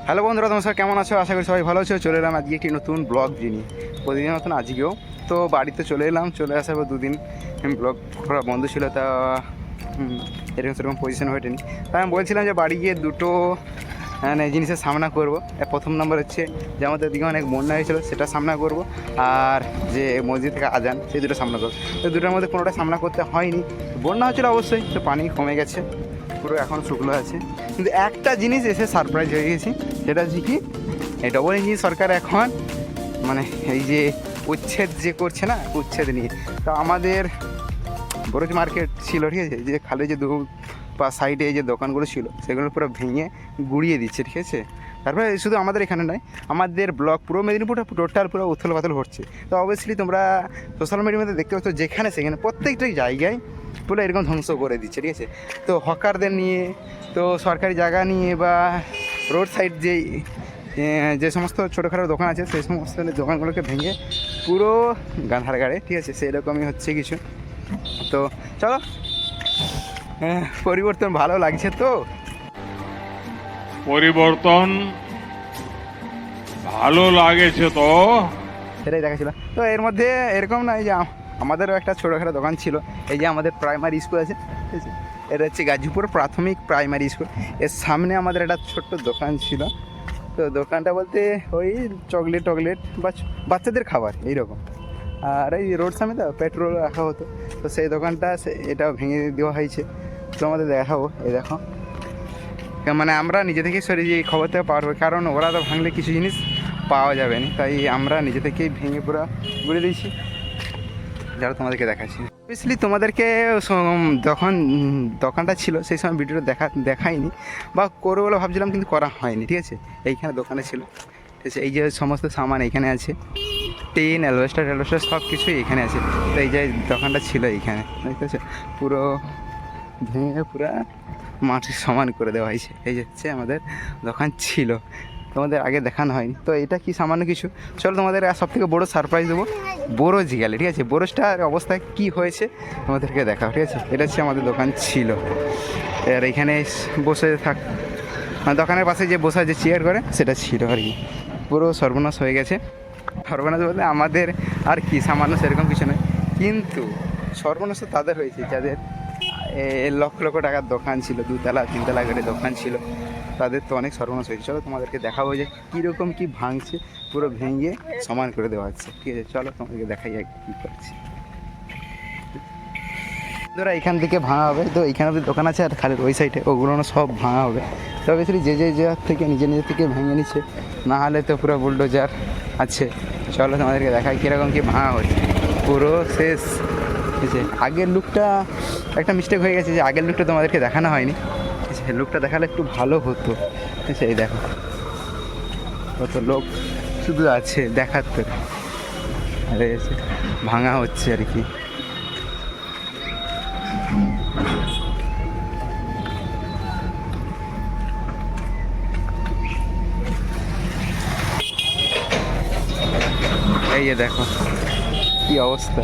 Hello বন্ধুরা, তোমার সবাই কেমন আছো? আশা করি সবাই ভালো আছো। চলে এলাম আজকে একটি নতুন ব্লগ নিয়ে, প্রতিদিন মতন আজকেও। তো বাড়িতে চলে এলাম, চলে আসার পর দুদিন ব্লগ করা বন্ধ ছিল, তা এরকম সেরকম পজিশন হয়নি। তাই আমি বলছিলাম যে বাড়ি গিয়ে দুটো জিনিসের সামনা করবো। প্রথম নম্বর হচ্ছে যে আমাদের দিকে অনেক বন্যা হয়েছিল, সেটা সামনা করব। আর যে মসজিদ থেকে আজান, সেই দুটো সামনা করবো। তো দুটোর মধ্যে কোনোটা সামনা করতে হয়নি। বন্যা হচ্ছিলো অবশ্যই, তো পানি কমে গেছে, পুরো এখন শুকনো আছে। কিন্তু একটা জিনিস এসে সারপ্রাইজ হয়ে গেছি, সেটা হচ্ছে কি, এই ডবল ইঞ্জিন সরকার এখন মানে এই যে উচ্ছেদ যে করছে না, উচ্ছেদ নিয়ে। তো আমাদের বড়জ মার্কেট ছিল, ঠিক আছে, যে খালে যে সাইডে যে দোকানগুলো ছিল সেগুলো পুরো ভেঙে গুড়িয়ে দিচ্ছে, ঠিক আছে। তারপরে শুধু আমাদের এখানে নয়, আমাদের ব্লক পুরো মেদিনীপুরটা টোটাল পুরো উথল পাথল হচ্ছে। তো অবভিয়াসলি তোমরা সোশ্যাল মিডিয়ার মধ্যে দেখতে পাচ্ছ, যেখানে সেখানে প্রত্যেকটা জায়গায় পুরো এরকম ধ্বংস করে দিচ্ছে, ঠিক আছে। তো হকারদের নিয়ে, তো সরকারি জায়গা নিয়ে, বা রোড সাইড যে সমস্ত ছোটোখাটো দোকান আছে, সেই সমস্ত দোকানগুলোকে ভেঙে পুরো গাঁধার গাড়ে, ঠিক আছে, সেরকমই হচ্ছে কিছু। তো চলো, পরিবর্তন ভালো লাগছে তো, পরিবর্তন ভালো লাগেছে তো, সেটাই দেখাচ্ছিল। তো এর মধ্যে এরকম না, এই যে আমাদেরও একটা ছোটোখাটো দোকান ছিল। এই যে আমাদের প্রাইমারি স্কুল আছে, ঠিক আছে, এটা হচ্ছে গাজীপুর প্রাথমিক প্রাইমারি স্কুল। এর সামনে আমাদের একটা ছোট্ট দোকান ছিল। তো দোকানটা বলতে ওই চকলেট বা বাচ্চাদের খাবার এইরকম। আর এই রোড সামনে তো পেট্রোল রাখা হতো, তো সেই দোকানটা এটাও ভেঙে দেওয়া হয়েছে। তো আমাদের দেখাবো, এই দেখো, মানে আমরা নিজে থেকেই সরিয়ে এই খবর থেকে পারবো, কারণ ওরা তো ভাঙলে কিছু জিনিস পাওয়া যাবে না, তাই আমরা নিজে থেকেই ভেঙে পুরো ঘুরে দিয়েছি, যারা তোমাদেরকে দেখাচ্ছি। অবভিয়াসলি তোমাদেরকে যখন দোকানটা ছিল সেই সময় ভিডিওটা দেখাইনি, বা করবো বলে ভাবছিলাম, কিন্তু করা হয়নি, ঠিক আছে। এইখানে দোকানে ছিল, ঠিক আছে, এই যে সমস্ত সামান এইখানে আছে, টিন অ্যালবেস্টার সব কিছুই এখানে আছে। তো এই যে দোকানটা ছিল এইখানে, ঠিক আছে, পুরো ভেঙে পুরো মাটির সমান করে দেওয়া হয়েছে। এই যে হচ্ছে আমাদের দোকান ছিল, তোমাদের আগে দেখানো হয়নি। তো এটা কি সামান্য কিছু, চলো তোমাদের সব থেকে বড়ো সারপ্রাইজ দেবো, বোরোজ গেলে, ঠিক আছে। বোরোজটার অবস্থা কি হয়েছে তোমাদেরকে দেখাও, ঠিক আছে। এটা হচ্ছে আমাদের দোকান ছিল, আর এখানে বসে দোকানের পাশে যে বসা যে চেয়ার করে সেটা ছিল আর কি। পুরো সর্বনাশ হয়ে গেছে। সর্বনাশ বলতে আমাদের আর কি, সামান্য সেরকম কিছু নয়, কিন্তু সর্বনাশ তো তাদের হয়েছে যাদের লক্ষ লক্ষ টাকার দোকান ছিল, 2তলা 3তলা করে দোকান ছিল, তাদের তো অনেক সর্বনাশ হয়েছে। চলো তোমাদেরকে দেখাবো যে কীরকম কী ভাঙছে, পুরো ভেঙে সমান করে দেওয়া হচ্ছে, ঠিক আছে। চলো তোমাদেরকে দেখাই কী করছে। ধরো এখান থেকে ভাঙা হবে, তো এইখানে দোকান আছে, আর খালি ওই সাইডে ওগুলো সব ভাঙা হবে। তো বেশি যে জায়গার থেকে নিজের থেকে ভেঙে নিচ্ছে, না হলে তো পুরো বুলডোজার আছে। চলো তোমাদেরকে দেখাই কীরকম কী ভাঙা হচ্ছে, পুরো শেষ। ঠিক আছে, আগের লুকটা একটা মিস্টেক হয়ে গেছে, যে আগের লুকটা তোমাদেরকে দেখানো হয়নি, ঠিক আছে। লুকটা দেখালে একটু ভালো হতো, ঠিক আছে। এই দেখো কত লোক শুধু আছে দেখাতে, আরে ভাঙা হচ্ছে আর কি। এই যে দেখো কি অবস্থা,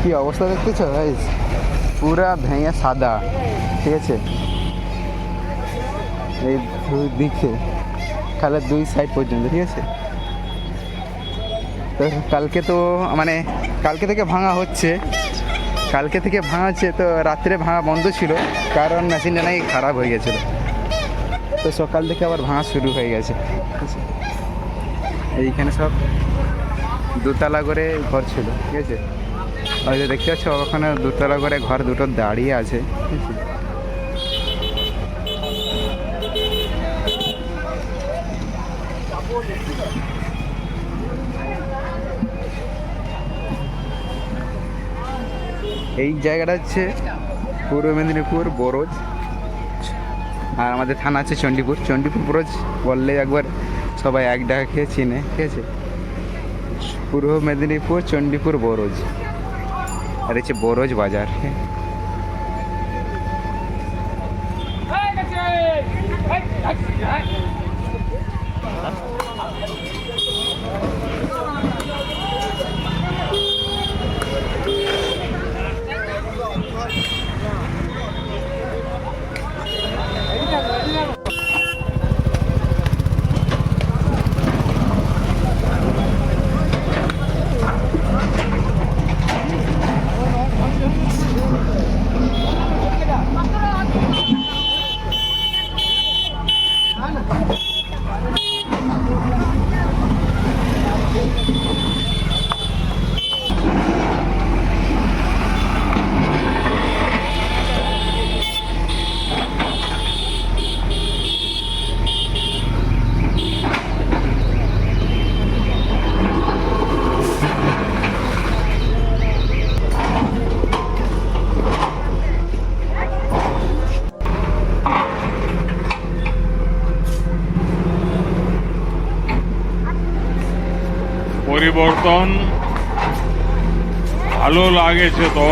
কি অবস্থা দেখতেছ গাইস, পুরা ভেঙে সাদা, ঠিক আছে। এই দিকে খালের দুই সাইড পর্যন্ত, ঠিক আছে। তো কালকে তো মানে কালকে থেকে ভাঙা হচ্ছে, তো রাত্রে ভাঙা বন্ধ ছিল, কারণ মেশিনটা নাকি খারাপ হয়ে গেছিলো। তো সকাল থেকে আবার ভাঙা শুরু হয়ে গেছে, ঠিক আছে। এইখানে সব 2তলা করে ঘর ছিল, ঠিক আছে। ওই যে দেখতে পাচ্ছ ওখানে 2তলা করে ঘর দুটো দাঁড়িয়ে আছে, ঠিক আছে। এই জায়গাটা হচ্ছে পূর্ব মেদিনীপুর বোরোজ, আর আমাদের থানা আছে চণ্ডীপুর। বোরোজ বললে একবার সবাই এক ডাকে চিনে, ঠিক আছে। পূর্ব মেদিনীপুর চণ্ডীপুর বরোজ, আর হচ্ছে বরোজ বাজার। পরিবর্তন ভালো লাগেছে তো?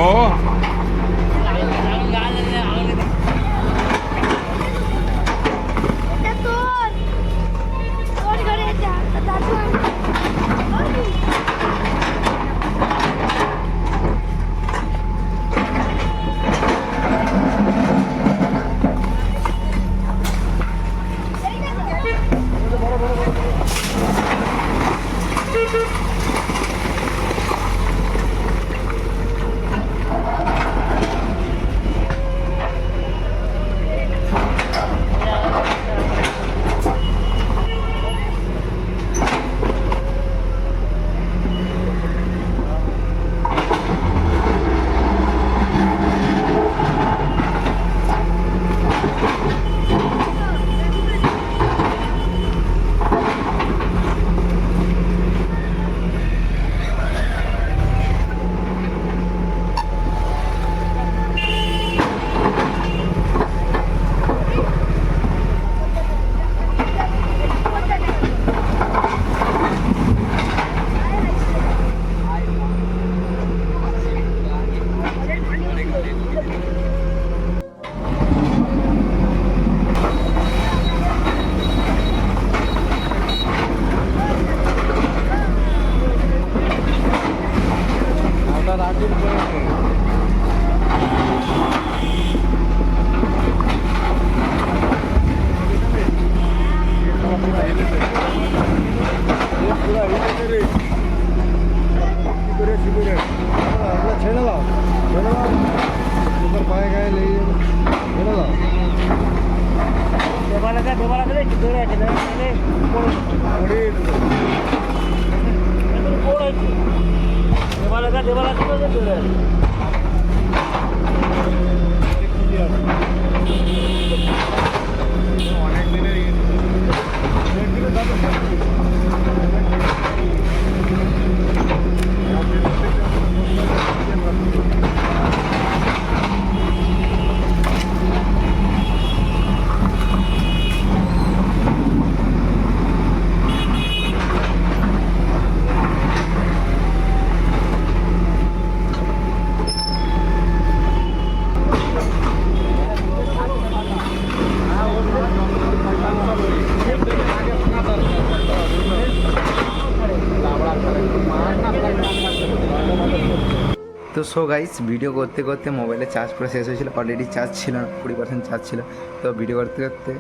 তো সো গাইস, ভিডিও করতে করতে মোবাইলে চার্জ পুরো শেষ হয়েছিল। অলরেডি চার্জ ছিল না, 20% চার্জ ছিল। তো ভিডিও করতে করতে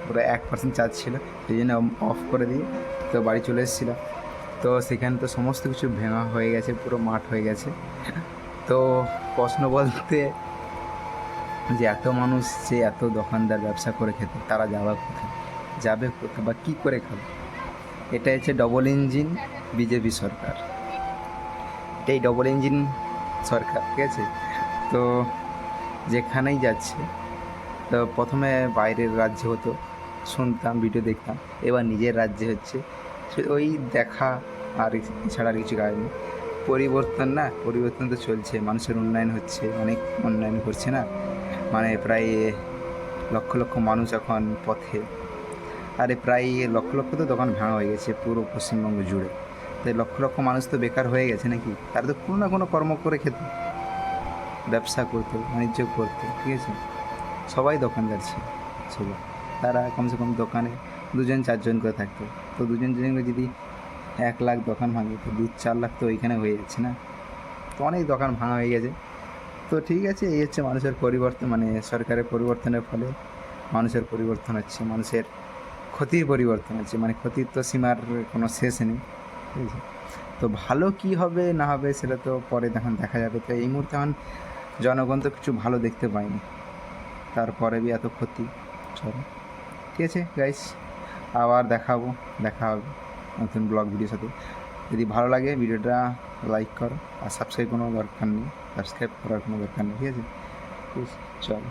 পুরো 1% চার্জ ছিল, সেই জন্য অফ করে দিয়ে তো বাড়ি চলে এসেছিলাম। তো সেখানে তো সমস্ত কিছু ভেঙা হয়ে গেছে, পুরো মাঠ হয়ে গেছে। তো প্রশ্ন বলতে যে এত মানুষ যে এত দোকানদার ব্যবসা করে খেতে, তারা যাবে কোথায় বা কী করে খাবে? এটা হচ্ছে ডবল ইঞ্জিন বিজেপি সরকার, এটাই ডবল ইঞ্জিন সরকার, ঠিক আছে। তো যেখানেই যাচ্ছে, তো প্রথমে বাইরের রাজ্যে হতো, শুনতাম, ভিডিও দেখতাম, এবার নিজের রাজ্যে হচ্ছে। ওই দেখা আর এছাড়া আর কিছু কাজ নেই। পরিবর্তন তো চলছে, মানুষের উন্নয়ন হচ্ছে, অনেক উন্নয়ন করছে না, মানে প্রায় লক্ষ লক্ষ মানুষ এখন পথে, আরে প্রায় লক্ষ লক্ষ তো দোকান ভাঙা হয়ে গেছে পুরো পশ্চিমবঙ্গ জুড়ে। তাই লক্ষ লক্ষ মানুষ তো বেকার হয়ে গেছে নাকি, তারা তো কোনো না কোনো কর্ম করে খেত, ব্যবসা করতো, বাণিজ্য করতো, ঠিক আছে। সবাই দোকানদার ছিল সবাই, তারা কমসে কম দোকানে 2-4 করে থাকতো। তো 2-4 করে যদি 1 লাখ দোকান ভাঙে তো 2-4 লাখ তো ওইখানে হয়ে যাচ্ছে না। তো অনেক দোকান ভাঙা হয়ে গেছে। তো ঠিক আছে, এই হচ্ছে মানুষের পরিবর্তন, মানে সরকারের পরিবর্তনের ফলে মানুষের পরিবর্তন হচ্ছে, মানুষের ক্ষতির পরিবর্তন হচ্ছে, মানে ক্ষতির তো সীমার কোনো শেষ নেই, ঠিক আছে। তো ভালো কি হবে না হবে সেটা তো পরে তখন দেখা যাবে। তো এই মুহূর্তে এখন জনগণ তো কিছু ভালো দেখতে পায়নি, তারপরে বি এত ক্ষতি। চলো, ঠিক আছে গাইস, আবার দেখা হবে নতুন ব্লগ ভিডিওর সাথে। যদি ভালো লাগে ভিডিওটা লাইক করো, আর সাবস্ক্রাইব করার কোনো দরকার নেই, ঠিক আছে, ঠিক আছে, চলো।